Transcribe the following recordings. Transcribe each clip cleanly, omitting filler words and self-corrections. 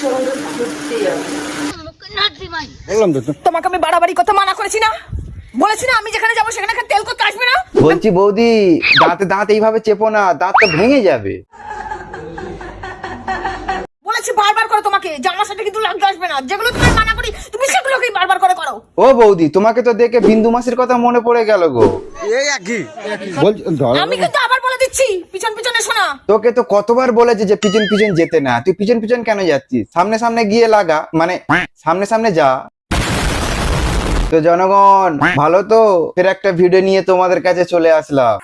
সঙ্গে ঘুরতে যাবো। বললাম তো তোমাকে আমি বাড়াবাড়ি কথা মানা করেছি না? বলেছি না আমি যেখানে যাবো সেখানে তেল করতে আসবে না? বলছি বৌদি, দাঁতে দাঁত এইভাবে চেপো না, দাঁত তো ভেঙে যাবে। বলেছি বারবার করে তোমাকে যে আমার সাথে কিন্তু লাগতে আসবে না। যেগুলো তুমি মানা করি তুমি সেগুলোকেই বারবার করে করো। ও বৌদি, তোমাকে তো দেখে বিন্দু মাসির কথা মনে পড়ে গেল গো। আমি কিন্তু আবার বলে দিচ্ছি পিছন পিছনে শোনা। তোকে তো কতবার বলেছে যে পিছন পিছন যেতে না, তুই পিছন পিছন কেন যাচ্ছিস? সামনে সামনে গিয়ে লাগা, মানে সামনে সামনে যা। তো জনগণ ভালো তো, ফের একটা ভিডিও নিয়ে তোমাদের কাছে চলে আসলাম।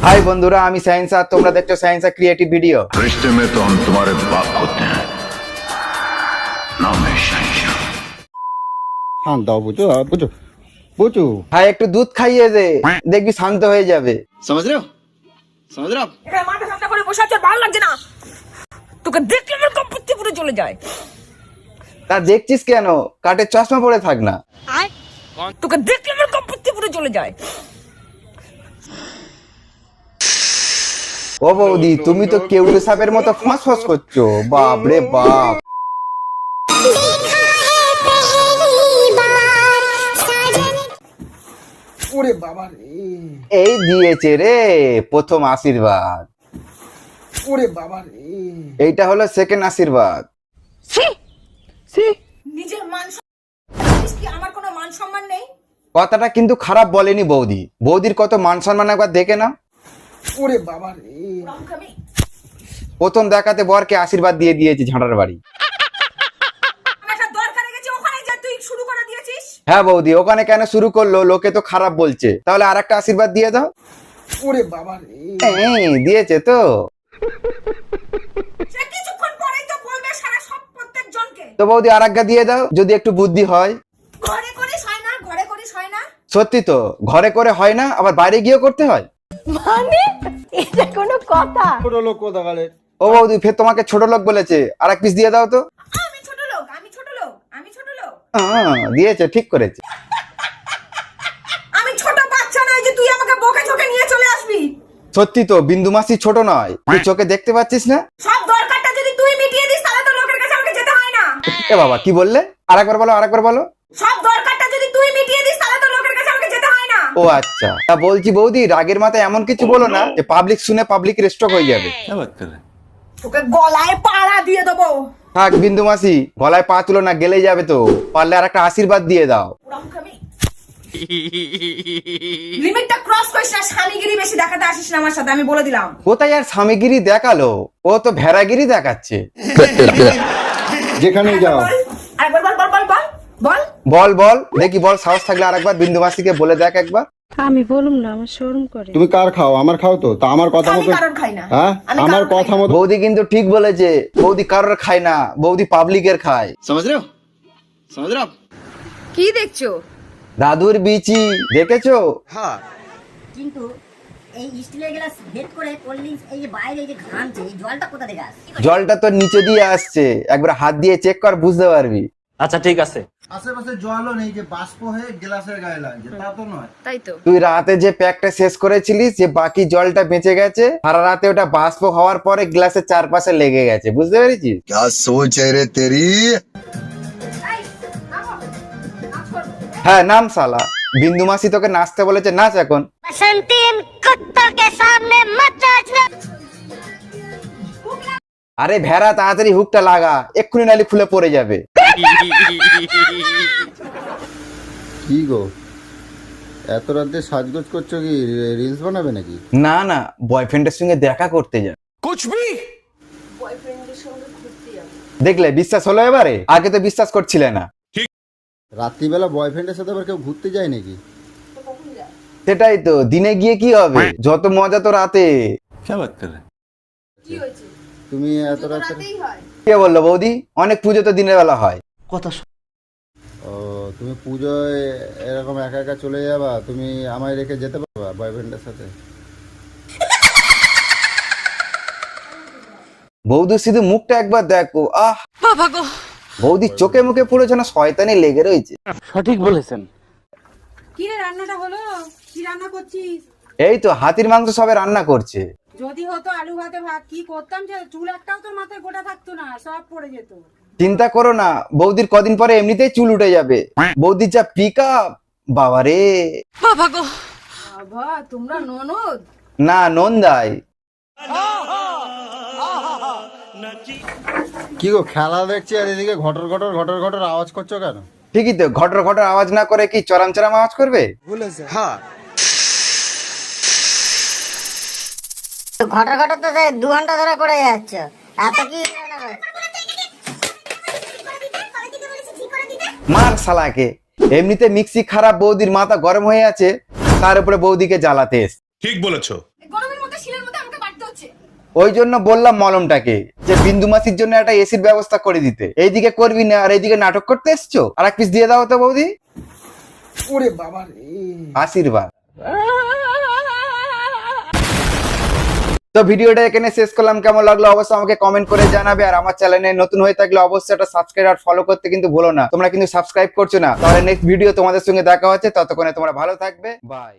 হাই বন্ধুরা, আমি সায়েন্স আর তোমরা দেখছো সায়েন্স আর ক্রিয়েটিভ ভিডিও। रिश्ते में तो हम तुम्हारे बाप होते हैं, नाम है शहंशाह। हाँ दाओ बुझो बुझो बुझो। হ্যাঁ, একটু দুধ খাইয়ে দে, দেখবি শান্ত হয়ে যাবে। समझ रहे हो समझ रहे हो आप? এখানে মাথা ঠান্ডা করে বসে আছো, ভালো লাগছে না? তোকে দেখলে আমার কম্পিউটি পুরো চলে যায়। তা দেখছিস কেন? কাঠের চশমা পরে থাক না। তোকে দেখলে আমার কম্পিউটি পুরো চলে যায়। ও বৌদি, তুমি তো কেউটে সাপের মতো ফস ফস করছো, বাপ রে বাপ। ওরে বাবা রে, এই দিয়েছে রে প্রথম আশীর্বাদ। ওরে বাবা রে, এইটা হলো সেকেন্ড আশীর্বাদ। নিজের মান সম্মান কি আমার কোনো মান সম্মান নেই? কথাটা কিন্তু খারাপ বলেনি বৌদি। বৌদির কত মান সম্মান একবার দেখে না। ওরে বাবা রে। আমি প্রথম দেখাতে বরকে আশীর্বাদ দিয়ে দিয়েছে ঝাঁটার বাড়ি। একটা দরকারে গেছি ওখানে যা তুই শুরু করে দিয়েছিস। হ্যাঁ বৌদি, ওখানে কেন শুরু করলো? লোকে তো খারাপ বলছে, তাহলে আর একটা আশীর্বাদ দিয়ে দাও। ওরে বাবা রে, দিয়েছে তো। সে কিছুক্ষণ পরেই তো বলবে সারা সব প্রত্যেক জনকে। তো বৌদি আর একটা দিয়ে দাও, যদি একটু বুদ্ধি হয়। ঘরে করিস হয় না, ঘরে করিস হয় না। সত্যি তো, ঘরে করে হয় না, আবার বাইরে গিয়েও করতে হয়। মানে এটা কোনো কথা? ছোট লোক কোথা গেলে? ও বৌদি, ফের তোমাকে ছোট লোক বলেছে, আর এক পিস দিয়ে দাও তো। আমি ছোট লোক, আমি ছোট লোক, আমি ছোট লোক। দিয়েছে, ঠিক করেছে। আমি ছোট বাচ্চা নই যে তুই আমাকে বকে ঝোকে নিয়ে চলে আসবি। সত্যি তো, বিন্দু মাসি ছোট নয়, তুই চোখে দেখতে পাচ্ছিস না? সব দরকারটা যদি তুই মিটিয়ে দিস তাহলে তো লোকের কাছে আমাকে যেতে হয় না। এ বাবা, কি বললে? আরেকবার বলো, আরেকবার বলো। সব দরকারটা যদি তুই মিটিয়ে দিস তাহলে তো লোকের কাছে আমাকে যেতে হয় না। ও আচ্ছা, তা বলছি বৌদি, রাগের মাথায় এমন কিছু বলো না যে পাবলিক শুনে পাবলিক স্ট্রোক হয়ে যাবে। তোকে গলায় পাড়া দিয়ে দেবো। থাক বিন্দু মাসি, গলায় পা তুলো না, গেলে যাবে তো। পারলে আর একটা আশীর্বাদ দিয়ে দাও। লিমিটটা ক্রস করিস না, স্বামীগিরি বেশি দেখাতে আসিস না আমার সাথে, আমি বলে দিলাম। কোথায় আর স্বামীগিরি দেখালো, ও তো ভেড়াগিরি দেখাচ্ছে। যেখানেই যাও। আরেকবার বল বল বল বল বল বল বল দেখি, বল, সাহস থাকলে আরেকবার বিন্দু মাসিকে বলে দেখ একবার। আমি বলুম না, আমার শরম করে। তুমি কার খাও? আমার খাও তো। তা আমার কথা আমি মতো। কারোর খাই না। হ্যাঁ, আমি আমার কারোর কথা খাই না। মতো। বৌদি কিন্তু ঠিক বলেছে, বৌদি কারোর খায় না, বৌদি পাবলিকের খায়। समझ रहे हो समझ रहे हो आप? কি দেখছো? দাদুর বিচি দেখেছো? हाँ। কিন্তু এই স্টিলের গ্লাস হেড করে কোল্ড ড্রিঙ্কস এই যে বাইরে এই যে ঘামছে এই জলটা কোথা থেকে আসছে? জলটা তো নিচে দিয়ে আসছে, একবার হাত দিয়ে চেক কর, বুঝতে পারবি। আচ্ছা ঠিক আছে। আশেপাশে জলও নেই যে বাষ্প হয়ে গ্লাসের গায়ে লাগছে, তা তো নয়। তাই তো। তুই রাতে যে প্যাকটা শেষ করেছিলিস, যে বাকি জলটা বেঁচে গেছে, সারা রাতে ওটা বাষ্প হওয়ার পরে গ্লাসের চারপাশে লেগে গেছে, বুঝতে পেরেছিস? क्या सोच है रे तेरी? হ্যাঁ, নাম শালা। বিন্দু মাসি তোকে নাচতে বলেছে, নাচ এখন। बसंती इन कुत्तों के सामने मत नाचना। আরে ভেড়া, তাড়াতাড়ি হুকটা লাগা, এক্ষুনি নালি খুলে পড়ে যাবে। কি গো, এত রাতে সাজগোজ করছো কি? রিলস বানাবে নাকি? না না, বয়ফ্রেন্ডের সঙ্গে দেখা করতে যা। বয়ফ্রেন্ডের সঙ্গে ঘুরতে যাবো। দেখলে বিশ্বাস হলো এবারে? আগে তো বিশ্বাস করছিলে না। রাত্রিবেলা বয়ফ্রেন্ডের সাথে আবার কেউ ঘুরতে যায় নাকি? তো কখন যা? সেটাই তো, দিনে গিয়ে কি হবে, যত মজা তো রাতে। কি হয়েছে? তুমি এত তো রাতে? রাতেই হয়। কে বললো বৌদি? অনেক পুজো তো দিনের বেলা হয়। ও, তুমি পুজোয় এরকম একা একা চলে যাবা? তুমি আমায় রেখে যেতে পারবা বয়ফ্রেন্ডের সাথে? বৌদি শুধু মুখটা একবার দেখো, আহ বাবা গো। বৌদি চোখে মুখে পুরো যেন শয়তানি লেগে রয়েছে। সঠিক বলেছেন। কি রে রান্নাটা হলো? কি রান্না করছিস? এই তো হাতির মাংস সবে রান্না করছে। যদি হতো আলু ভাতে ভাত কি করতাম যে চুল একটাও তোর মাথায় গোটা থাকতো না, সব পড়ে যেত। চিন্তা করো না, বৌদির কদিন পরে এমনিতেই চুল উঠে যাবে। বৌদির যা পিক আপ, বাবারে। বাবা গো, বাবা তোমরা ননদ? না, নন্দাই। কি গো খেলা দেখছি আর এদিকে ঘটর ঘটর ঘটর ঘটর আওয়াজ করছো কেন? ঠিকই তো, ঘটর ঘটর আওয়াজ না করে কি চরাম চরাম আওয়াজ করবে? ঘটর ঘটর তো 2 ঘন্টা ধরে করে যাচ্ছ, এত কি? মার শালাকে, এমনিতে মিক্সি খারাপ, বৌদির মাথা গরম হয়ে আছে, তার উপরে বৌদিকে জ্বালাতে এসে। ठीक बोलेছো। গরমের মধ্যে শিলের মধ্যে আমাকে বাড়তে হচ্ছে। ওই জন্য বললাম মলমটাকে যে বিন্দু মাসির জন্য একটা এসির ব্যবস্থা করে দিতে। এইদিকে করবি না আর এইদিকে নাটক করতে এসছো। আর এক পিস দিয়ে দাও তো বৌদি। ওরে বাবা রে, আশীর্বাদ। তো ভিডিওটা এখানে শেষ করলাম, কেমন লাগলো অবশ্যই আমাকে কমেন্ট করে জানাবে। আর আমার চ্যানেলে নতুন হয়ে থাকলে অবশ্যই একটা সাবস্ক্রাইব আর ফলো করতে কিন্তু ভুলো না। তোমরা কিন্তু সাবস্ক্রাইব করছো না, তাহলে নেক্সট ভিডিও তোমাদের সঙ্গে দেখা হচ্ছে। ততক্ষণে তোমরা ভালো থাকবে, বাই।